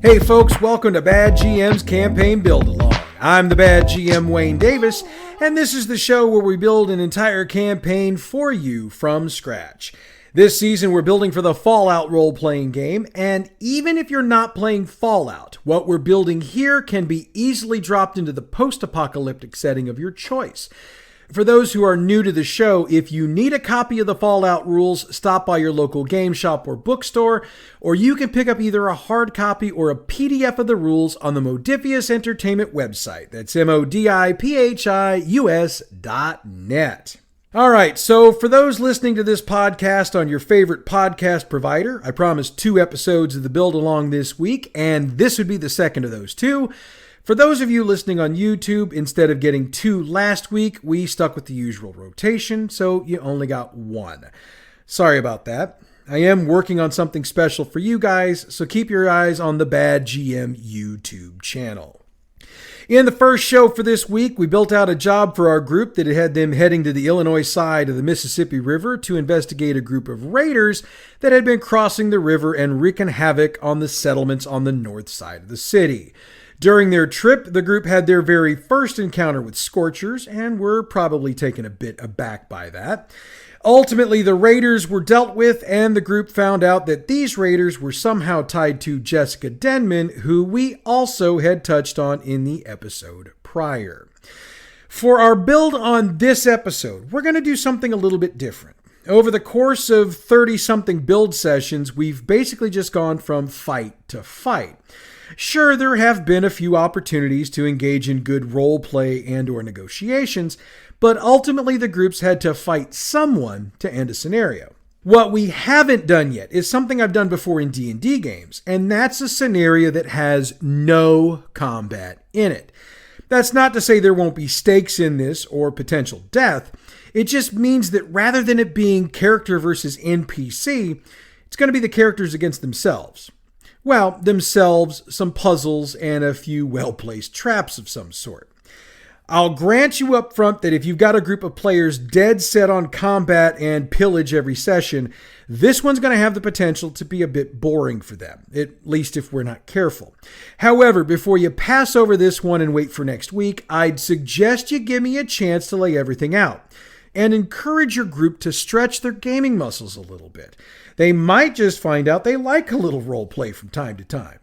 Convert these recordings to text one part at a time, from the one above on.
Hey folks, welcome to Bad GM's Campaign Build Along. I'm the Bad GM Wayne Davis, and this is the show where we build an entire campaign for you from scratch. This season we're building for the Fallout role-playing game, and even if you're not playing Fallout, what we're building here can be easily dropped into the post-apocalyptic setting of your choice. For those who are new to the show, if you need a copy of the Fallout rules, stop by your local game shop or bookstore, or you can pick up either a hard copy or a PDF of the rules on the Modifius Entertainment website. That's MODIPHIUS.net. All right, so for those listening to this podcast on your favorite podcast provider, I promised 2 episodes of the Build Along this week, and this would be the second of those 2. For those of you listening on YouTube, instead of getting 2 last week, we stuck with the usual rotation, so you only got 1. Sorry about that. I am working on something special for you guys, so keep your eyes on the Bad GM YouTube channel. In the first show for this week, we built out a job for our group that had them heading to the Illinois side of the Mississippi River to investigate a group of raiders that had been crossing the river and wreaking havoc on the settlements on the north side of the city. During their trip, the group had their very first encounter with Scorchers and were probably taken a bit aback by that. Ultimately, the raiders were dealt with, and the group found out that these raiders were somehow tied to Jessica Denman, who we also had touched on in the episode prior. For our build on this episode, we're going to do something a little bit different. Over the course of 30-something build sessions, we've basically just gone from fight to fight. Sure, there have been a few opportunities to engage in good role play and or negotiations, but ultimately the groups had to fight someone to end a scenario. What we haven't done yet is something I've done before in D&D games, and that's a scenario that has no combat in it. That's not to say there won't be stakes in this or potential death. It just means that rather than it being character versus NPC, it's going to be the characters against themselves. Well, themselves, some puzzles, and a few well-placed traps of some sort. I'll grant you up front that if you've got a group of players dead set on combat and pillage every session, this one's going to have the potential to be a bit boring for them, at least if we're not careful. However, before you pass over this one and wait for next week, I'd suggest you give me a chance to lay everything out and encourage your group to stretch their gaming muscles a little bit. They might just find out they like a little role play from time to time.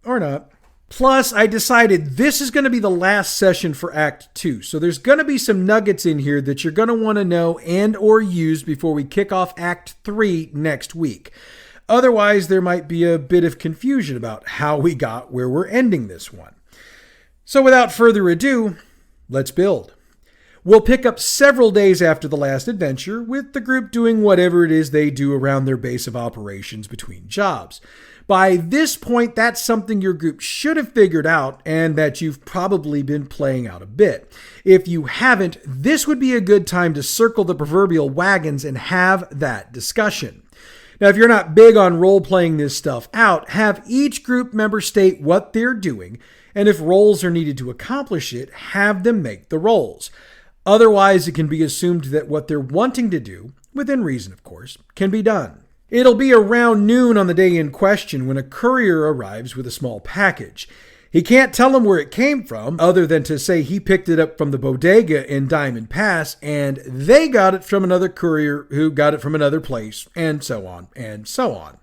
Or not. Plus, I decided this is going to be the last session for Act 2, so there's going to be some nuggets in here that you're going to want to know and or use before we kick off Act 3 next week. Otherwise, there might be a bit of confusion about how we got where we're ending this one. So without further ado, let's build. We'll pick up several days after the last adventure, with the group doing whatever it is they do around their base of operations between jobs. By this point, that's something your group should have figured out and that you've probably been playing out a bit. If you haven't, this would be a good time to circle the proverbial wagons and have that discussion. Now, if you're not big on role-playing this stuff out, have each group member state what they're doing, and if roles are needed to accomplish it, have them make the rolls. Otherwise, it can be assumed that what they're wanting to do, within reason of course, can be done. It'll be around noon on the day in question when a courier arrives with a small package. He can't tell them where it came from, other than to say he picked it up from the bodega in Diamond Pass, and they got it from another courier who got it from another place, and so on, and so on.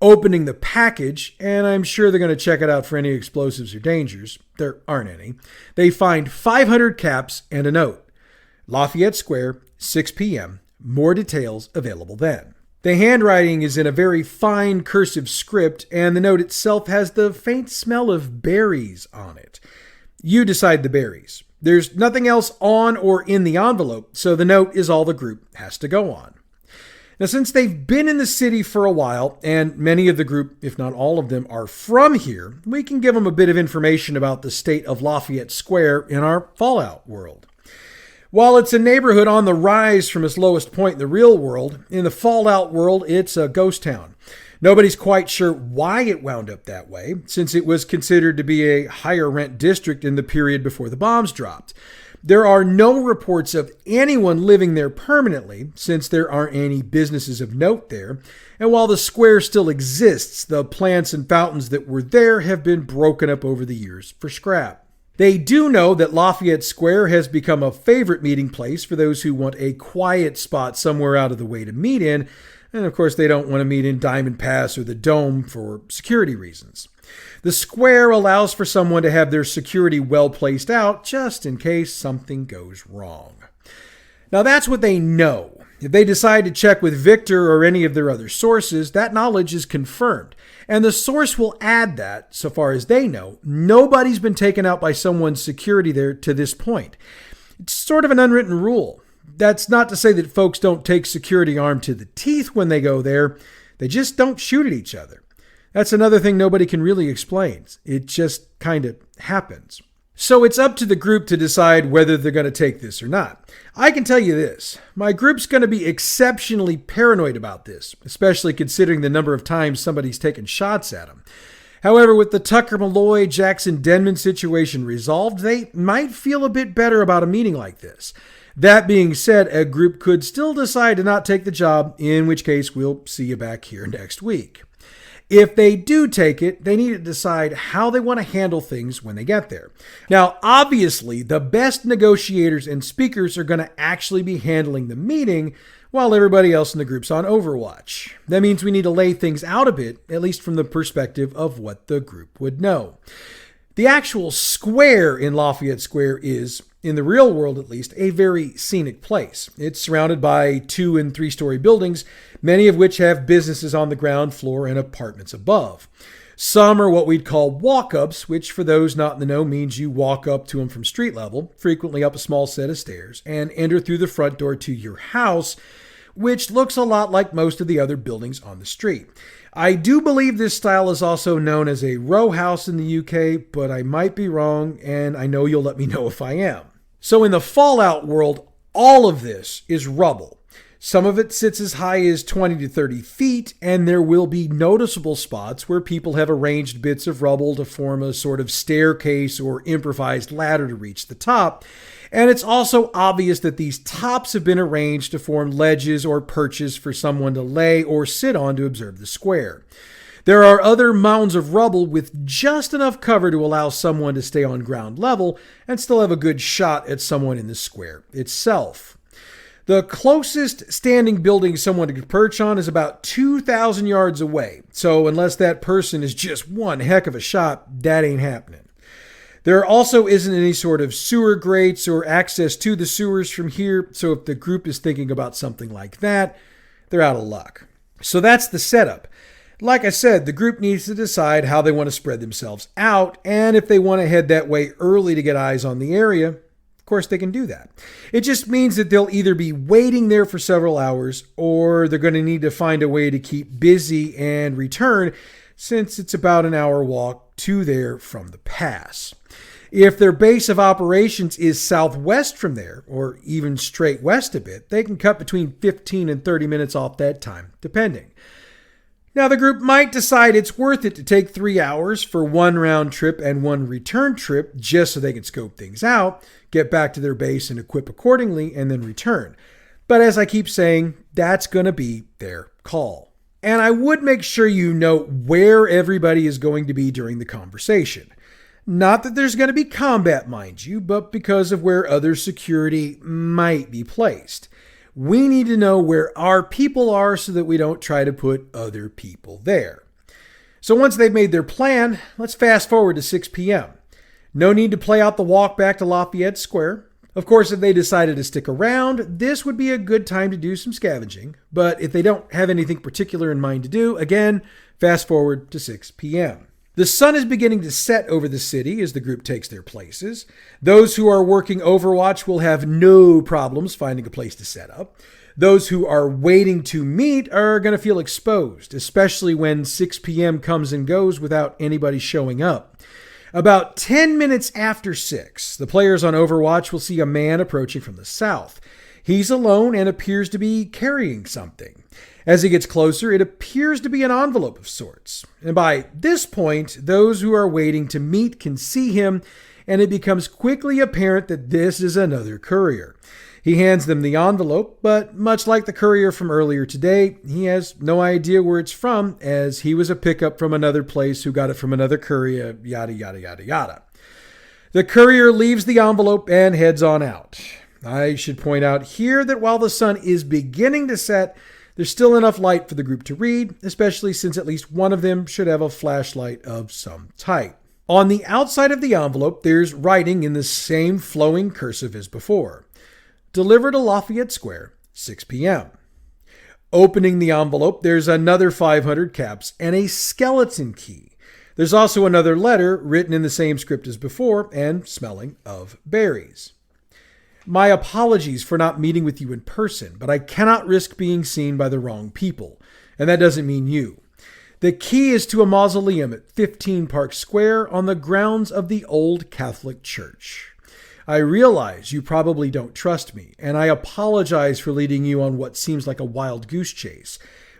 Opening the package, and I'm sure they're going to check it out for any explosives or dangers. There aren't any. They find 500 caps and a note. Lafayette Square, 6 p.m. More details available then. The handwriting is in a very fine cursive script, and the note itself has the faint smell of berries on it. You decide the berries. There's nothing else on or in the envelope, so the note is all the group has to go on. Now, since they've been in the city for a while, and many of the group, if not all of them, are from here, we can give them a bit of information about the state of Lafayette Square in our Fallout world. While it's a neighborhood on the rise from its lowest point in the real world, in the Fallout world, it's a ghost town. Nobody's quite sure why it wound up that way, since it was considered to be a higher rent district in the period before the bombs dropped. There are no reports of anyone living there permanently, since there aren't any businesses of note there. And while the square still exists, the plants and fountains that were there have been broken up over the years for scrap. They do know that Lafayette Square has become a favorite meeting place for those who want a quiet spot somewhere out of the way to meet in. And of course, they don't want to meet in Diamond Pass or the Dome for security reasons. The square allows for someone to have their security well placed out just in case something goes wrong. Now that's what they know. If they decide to check with Victor or any of their other sources, that knowledge is confirmed. And the source will add that, so far as they know, nobody's been taken out by someone's security there to this point. It's sort of an unwritten rule. That's not to say that folks don't take security armed to the teeth when they go there. They just don't shoot at each other. That's another thing nobody can really explain. It just kind of happens. So it's up to the group to decide whether they're going to take this or not. I can tell you this, my group's going to be exceptionally paranoid about this, especially considering the number of times somebody's taken shots at them. However, with the Tucker Malloy, Jackson Denman situation resolved, they might feel a bit better about a meeting like this. That being said, a group could still decide to not take the job, in which case we'll see you back here next week. If they do take it, they need to decide how they want to handle things when they get there. Now, obviously, the best negotiators and speakers are going to actually be handling the meeting while everybody else in the group's on Overwatch. That means we need to lay things out a bit, at least from the perspective of what the group would know. The actual square in Lafayette Square is, in the real world at least, a very scenic place. It's surrounded by 2- and 3-story buildings, many of which have businesses on the ground floor and apartments above. Some are what we'd call walk-ups, which for those not in the know means you walk up to them from street level, frequently up a small set of stairs, and enter through the front door to your house, which looks a lot like most of the other buildings on the street. I do believe this style is also known as a row house in the UK, but I might be wrong, and I know you'll let me know if I am. So in the Fallout world, all of this is rubble. Some of it sits as high as 20 to 30 feet, and there will be noticeable spots where people have arranged bits of rubble to form a sort of staircase or improvised ladder to reach the top. And it's also obvious that these tops have been arranged to form ledges or perches for someone to lay or sit on to observe the square. There are other mounds of rubble with just enough cover to allow someone to stay on ground level and still have a good shot at someone in the square itself. The closest standing building someone could perch on is about 2,000 yards away, so unless that person is just one heck of a shot, that ain't happening. There also isn't any sort of sewer grates or access to the sewers from here, so if the group is thinking about something like that, they're out of luck. So that's the setup. Like I said, the group needs to decide how they want to spread themselves out, and if they want to head that way early to get eyes on the area, of course they can do that. It just means that they'll either be waiting there for several hours, or they're going to need to find a way to keep busy and return, since it's about an hour walk to there from the pass. If their base of operations is southwest from there, or even straight west a bit, they can cut between 15 and 30 minutes off that time, depending. Now, the group might decide it's worth it to take 3 hours for one round trip and one return trip just so they can scope things out, get back to their base and equip accordingly, and then return. But as I keep saying, that's going to be their call. And I would make sure you know where everybody is going to be during the conversation. Not that there's going to be combat, mind you, but because of where other security might be placed. We need to know where our people are so that we don't try to put other people there. So once they've made their plan, let's fast forward to 6 p.m. No need to play out the walk back to Lafayette Square. Of course, if they decided to stick around, this would be a good time to do some scavenging. But if they don't have anything particular in mind to do, again, fast forward to 6 p.m. The sun is beginning to set over the city as the group takes their places. Those who are working Overwatch will have no problems finding a place to set up. Those who are waiting to meet are going to feel exposed, especially when 6 p.m. comes and goes without anybody showing up. About 10 minutes after 6, the players on Overwatch will see a man approaching from the south. He's alone and appears to be carrying something. As he gets closer, it appears to be an envelope of sorts. And by this point, those who are waiting to meet can see him, and it becomes quickly apparent that this is another courier. He hands them the envelope, but much like the courier from earlier today, he has no idea where it's from, as he was a pickup from another place who got it from another courier, yada, yada, yada, yada. The courier leaves the envelope and heads on out. I should point out here that while the sun is beginning to set, there's still enough light for the group to read, especially since at least one of them should have a flashlight of some type. On the outside of the envelope, there's writing in the same flowing cursive as before. Delivered to Lafayette Square, 6 p.m. Opening the envelope, there's another 500 caps and a skeleton key. There's also another letter written in the same script as before and smelling of berries. My apologies for not meeting with you in person, but I cannot risk being seen by the wrong people, and that doesn't mean you. The key is to a mausoleum at 15 Park Square on the grounds of the Old Catholic Church. I realize you probably don't trust me, and I apologize for leading you on what seems like a wild goose chase,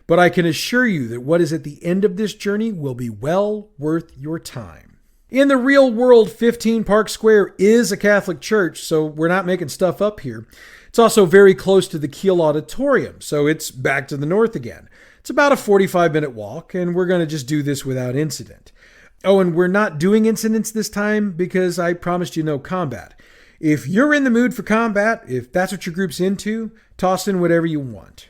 but I can assure you that what is at the end of this journey will be well worth your time. In the real world, 15 Park Square is a Catholic church, so we're not making stuff up here. It's also very close to the Kiel Auditorium, so it's back to the north again. It's about a 45-minute walk, and we're going to just do this without incident. Oh, and we're not doing incidents this time because I promised you no combat. If you're in the mood for combat, if that's what your group's into, toss in whatever you want.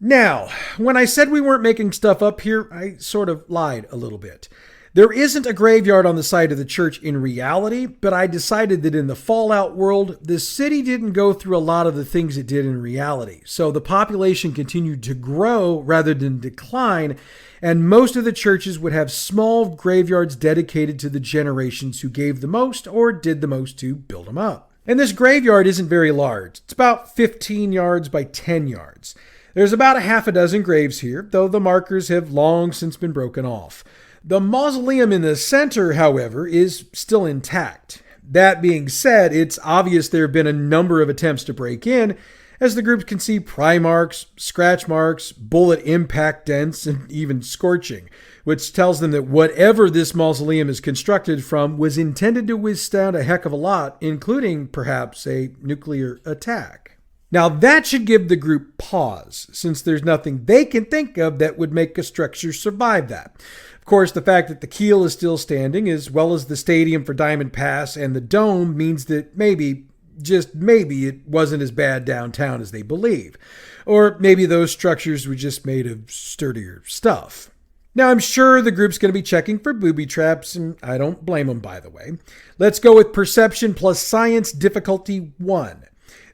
Now, when I said we weren't making stuff up here, I sort of lied a little bit. There isn't a graveyard on the site of the church in reality, but I decided that in the Fallout world, the city didn't go through a lot of the things it did in reality. So the population continued to grow rather than decline, and most of the churches would have small graveyards dedicated to the generations who gave the most or did the most to build them up. And this graveyard isn't very large. It's about 15 yards by 10 yards. There's about a half a dozen graves here, though the markers have long since been broken off. The mausoleum in the center, however, is still intact. That being said, it's obvious there have been a number of attempts to break in, as the group can see pry marks, scratch marks, bullet impact dents, and even scorching, which tells them that whatever this mausoleum is constructed from was intended to withstand a heck of a lot, including perhaps a nuclear attack. Now that should give the group pause, since there's nothing they can think of that would make a structure survive that. Of course, the fact that the keel is still standing, as well as the stadium for Diamond Pass and the dome, means that maybe, just maybe, it wasn't as bad downtown as they believe. Or maybe those structures were just made of sturdier stuff. Now, I'm sure the group's going to be checking for booby traps, and I don't blame them, by the way. Let's go with Perception plus Science difficulty 1.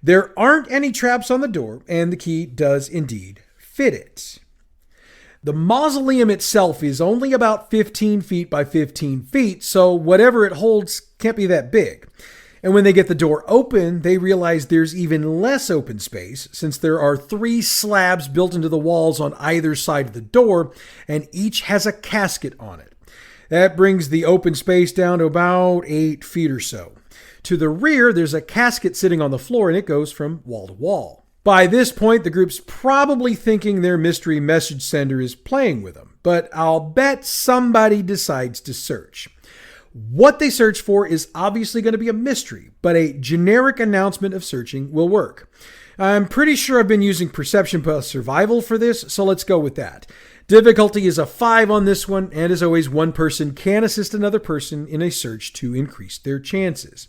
There aren't any traps on the door, and the key does indeed fit it. The mausoleum itself is only about 15 feet by 15 feet, so whatever it holds can't be that big. And when they get the door open, they realize there's even less open space, since there are 3 slabs built into the walls on either side of the door, and each has a casket on it. That brings the open space down to about 8 feet or so. To the rear, there's a casket sitting on the floor, and it goes from wall to wall. By this point, the group's probably thinking their mystery message sender is playing with them, but I'll bet somebody decides to search. What they search for is obviously going to be a mystery, but a generic announcement of searching will work. I'm pretty sure I've been using Perception plus Survival for this, so let's go with that. Difficulty is a 5 on this one, and as always, one person can assist another person in a search to increase their chances.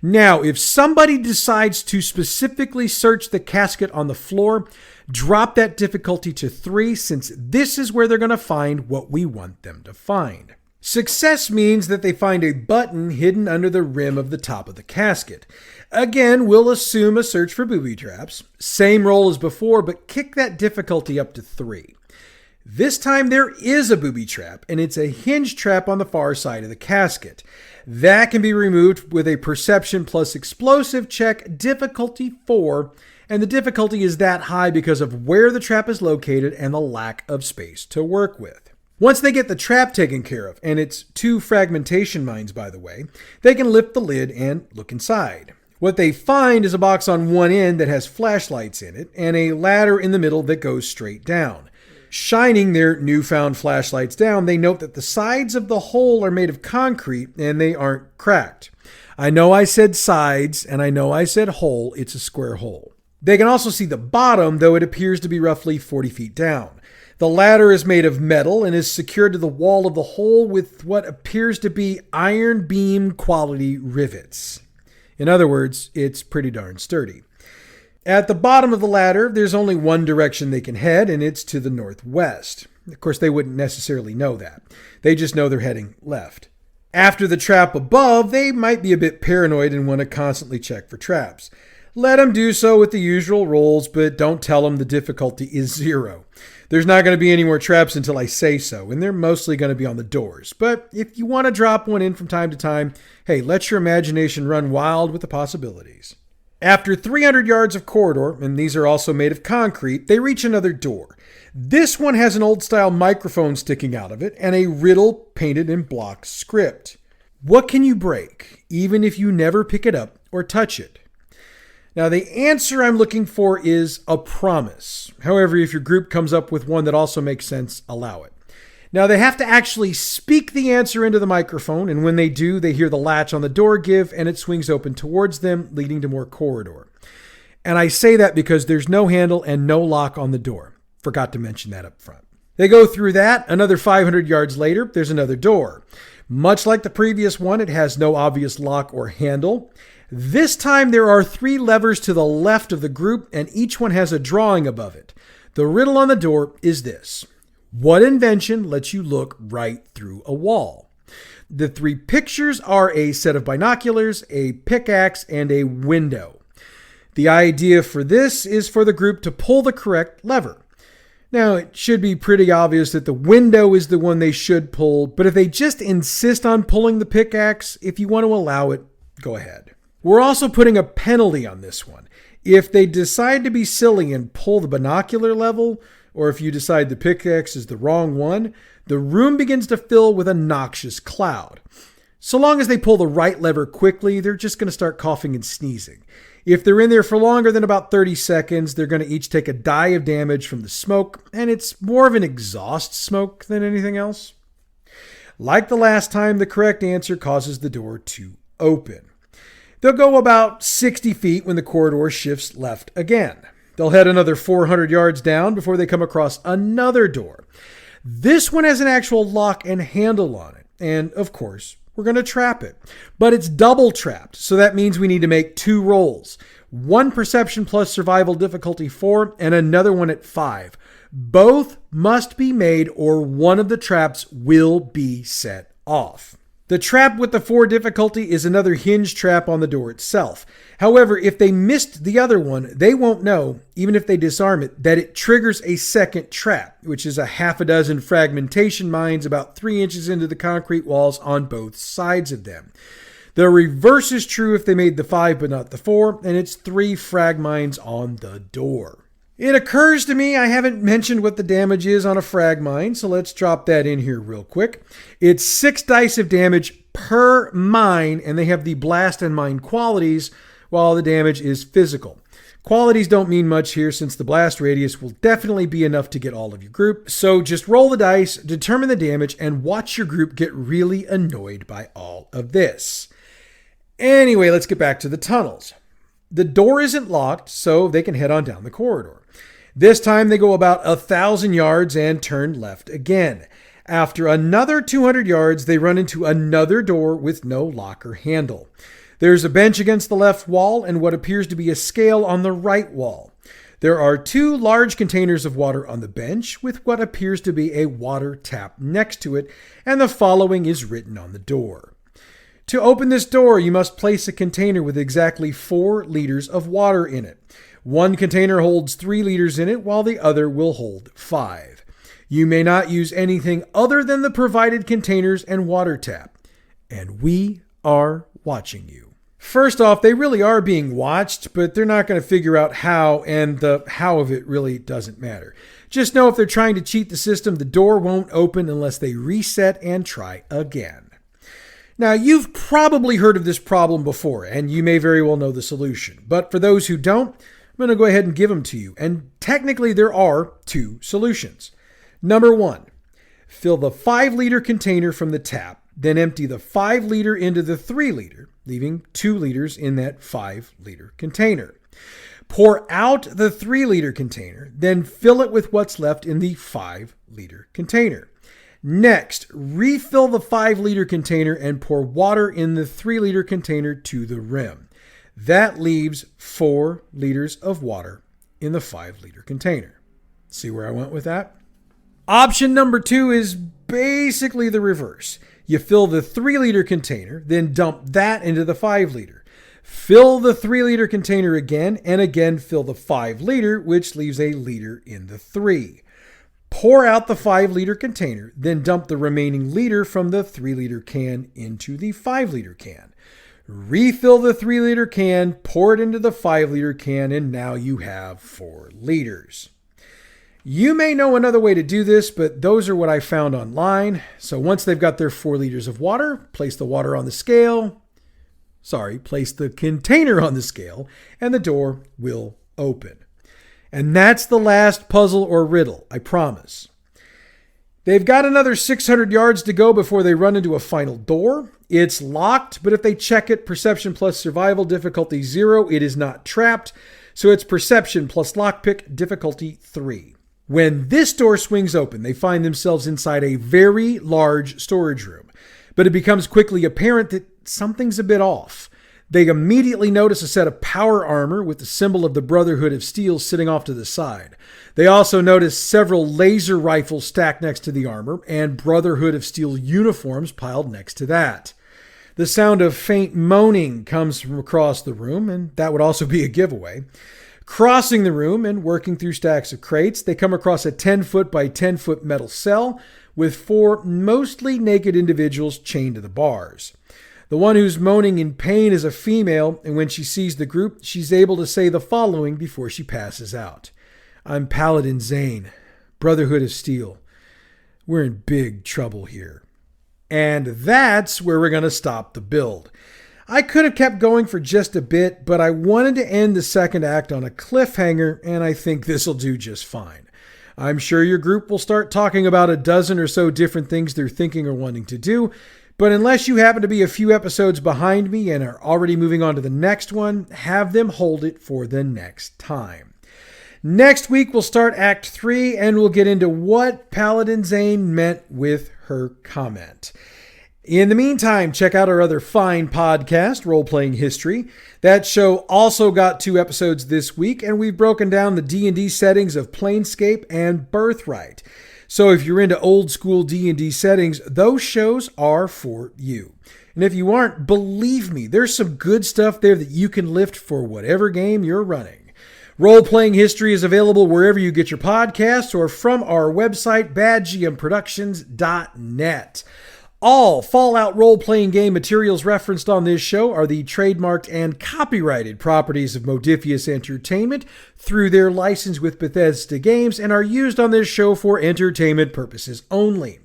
Now, if somebody decides to specifically search the casket on the floor, drop that difficulty to 3, since this is where they're going to find what we want them to find. Success means that they find a button hidden under the rim of the top of the casket. Again, we'll assume a search for booby traps. Same roll as before, but kick that difficulty up to 3. This time there is a booby trap, and it's a hinge trap on the far side of the casket. That can be removed with a Perception plus Explosive check, difficulty 4, and the difficulty is that high because of where the trap is located and the lack of space to work with. Once they get the trap taken care of, and it's 2 fragmentation mines by the way, they can lift the lid and look inside. What they find is a box on one end that has flashlights in it, and a ladder in the middle that goes straight down. Shining their newfound flashlights down, they note that the sides of the hole are made of concrete and they aren't cracked. I know I said sides and I know I said hole. It's a square hole. They can also see the bottom, though it appears to be roughly 40 feet down. The ladder is made of metal and is secured to the wall of the hole with what appears to be iron beam quality rivets. In other words, it's pretty darn sturdy. At the bottom of the ladder, there's only one direction they can head, and it's to the northwest. Of course, they wouldn't necessarily know that. They just know they're heading left. After the trap above, they might be a bit paranoid and want to constantly check for traps. Let them do so with the usual rolls, but don't tell them the difficulty is 0. There's not going to be any more traps until I say so, and they're mostly going to be on the doors. But if you want to drop one in from time to time, hey, let your imagination run wild with the possibilities. After 300 yards of corridor, and these are also made of concrete, they reach another door. This one has an old-style microphone sticking out of it and a riddle painted in block script. What can you break, even if you never pick it up or touch it? Now, the answer I'm looking for is a promise. However, if your group comes up with one that also makes sense, allow it. Now, they have to actually speak the answer into the microphone, and when they do, they hear the latch on the door give, and it swings open towards them, leading to more corridor. And I say that because there's no handle and no lock on the door. Forgot to mention that up front. They go through that. Another 500 yards later, there's another door. Much like the previous one, it has no obvious lock or handle. This time, there are 3 levers to the left of the group, and each one has a drawing above it. The riddle on the door is this. What invention lets you look right through a wall? The 3 pictures are a set of binoculars, a pickaxe, and a window. The idea for this is for the group to pull the correct lever. Now, it should be pretty obvious that the window is the one they should pull, but if they just insist on pulling the pickaxe, if you want to allow it, go ahead. We're also putting a penalty on this one. If they decide to be silly and pull the binocular level, or if you decide the pickaxe is the wrong one, the room begins to fill with a noxious cloud. So long as they pull the right lever quickly, they're just going to start coughing and sneezing. If they're in there for longer than about 30 seconds, they're going to each take a die of damage from the smoke, and it's more of an exhaust smoke than anything else. Like the last time, the correct answer causes the door to open. They'll go about 60 feet when the corridor shifts left again. They'll head another 400 yards down before they come across another door. This one has an actual lock and handle on it. And of course, we're going to trap it. But it's double trapped, so that means we need to make 2 rolls. One perception plus survival difficulty 4 and another one at 5. Both must be made or one of the traps will be set off. The trap with the 4 difficulty is another hinge trap on the door itself. However, if they missed the other one, they won't know, even if they disarm it, that it triggers a second trap, which is a half a dozen fragmentation mines about 3 inches into the concrete walls on both sides of them. The reverse is true if they made the 5 but not the 4, and it's 3 frag mines on the door. It occurs to me I haven't mentioned what the damage is on a frag mine, so let's drop that in here real quick. It's 6 dice of damage per mine, and they have the blast and mine qualities, while the damage is physical. Qualities don't mean much here since the blast radius will definitely be enough to get all of your group, so just roll the dice, determine the damage, and watch your group get really annoyed by all of this. Anyway, let's get back to the tunnels. The door isn't locked, so they can head on down the corridor. This time they go about 1,000 yards and turn left again. After another 200 yards, they run into another door with no lock or handle. There's a bench against the left wall and what appears to be a scale on the right wall. There are 2 large containers of water on the bench with what appears to be a water tap next to it, and the following is written on the door. To open this door, you must place a container with exactly 4 liters of water in it. One container holds 3 liters in it, while the other will hold 5. You may not use anything other than the provided containers and water tap. And we are watching you. First off, they really are being watched, but they're not going to figure out how, and the how of it really doesn't matter. Just know if they're trying to cheat the system, the door won't open unless they reset and try again. Now, you've probably heard of this problem before, and you may very well know the solution. But for those who don't, I'm going to go ahead and give them to you. And technically, there are 2 solutions. Number 1, fill the 5-liter container from the tap, then empty the 5-liter into the 3-liter, leaving 2 liters in that 5-liter container. Pour out the 3-liter container, then fill it with what's left in the 5-liter container. Next, refill the 5-liter container and pour water in the 3-liter container to the rim. That leaves 4 liters of water in the 5-liter container. See where I went with that? Option number 2 is basically the reverse. You fill the 3-liter container, then dump that into the 5-liter. Fill the 3-liter container again, and again fill the 5-liter, which leaves a liter in the 3. Pour out the 5-liter container, then dump the remaining liter from the 3-liter can into the 5-liter can. Refill the 3-liter can, pour it into the 5-liter can, and now you have 4 liters. You may know another way to do this, but those are what I found online. So once they've got their 4 liters of water, place the container on the scale, and the door will open. And that's the last puzzle or riddle, I promise. They've got another 600 yards to go before they run into a final door. It's locked, but if they check it, perception plus survival, difficulty 0, it is not trapped. So it's perception plus lockpick, difficulty 3. When this door swings open, they find themselves inside a very large storage room. But it becomes quickly apparent that something's a bit off. They immediately notice a set of power armor with the symbol of the Brotherhood of Steel sitting off to the side. They also notice several laser rifles stacked next to the armor and Brotherhood of Steel uniforms piled next to that. The sound of faint moaning comes from across the room, and that would also be a giveaway. Crossing the room and working through stacks of crates, they come across a 10-foot by 10-foot metal cell with 4 mostly naked individuals chained to the bars. The one who's moaning in pain is a female, and when she sees the group, she's able to say the following before she passes out. I'm Paladin Zane, Brotherhood of Steel. We're in big trouble here. And that's where we're going to stop the build. I could have kept going for just a bit, but I wanted to end the second act on a cliffhanger, and I think this'll do just fine. I'm sure your group will start talking about a dozen or so different things they're thinking or wanting to do, but unless you happen to be a few episodes behind me and are already moving on to the next one, have them hold it for the next time. Next week, we'll start Act 3, and we'll get into what Paladin Zane meant with her comment. In the meantime, check out our other fine podcast, Role Playing History. That show also got 2 episodes this week, and we've broken down the D&D settings of Planescape and Birthright. So if you're into old school D&D settings, those shows are for you. And if you aren't, believe me, there's some good stuff there that you can lift for whatever game you're running. Role Playing History is available wherever you get your podcasts or from our website, badgmproductions.net. All Fallout role-playing game materials referenced on this show are the trademarked and copyrighted properties of Modiphius Entertainment through their license with Bethesda Games and are used on this show for entertainment purposes only.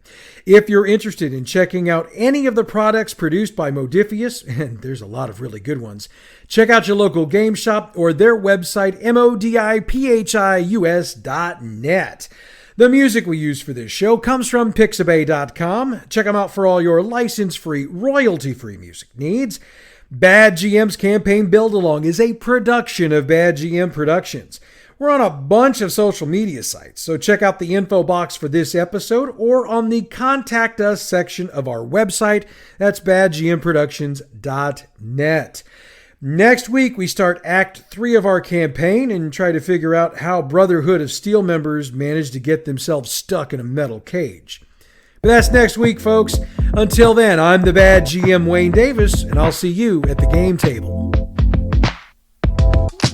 If you're interested in checking out any of the products produced by Modiphius, and there's a lot of really good ones, check out your local game shop or their website, modiphius.net. The music we use for this show comes from Pixabay.com. Check them out for all your license-free, royalty-free music needs. Bad GM's Campaign Build-Along is a production of Bad GM Productions. We're on a bunch of social media sites, so check out the info box for this episode or on the Contact Us section of our website. That's badgmproductions.net. Next week, we start Act 3 of our campaign and try to figure out how Brotherhood of Steel members managed to get themselves stuck in a metal cage. But that's next week, folks. Until then, I'm the Bad GM Wayne Davis, and I'll see you at the game table.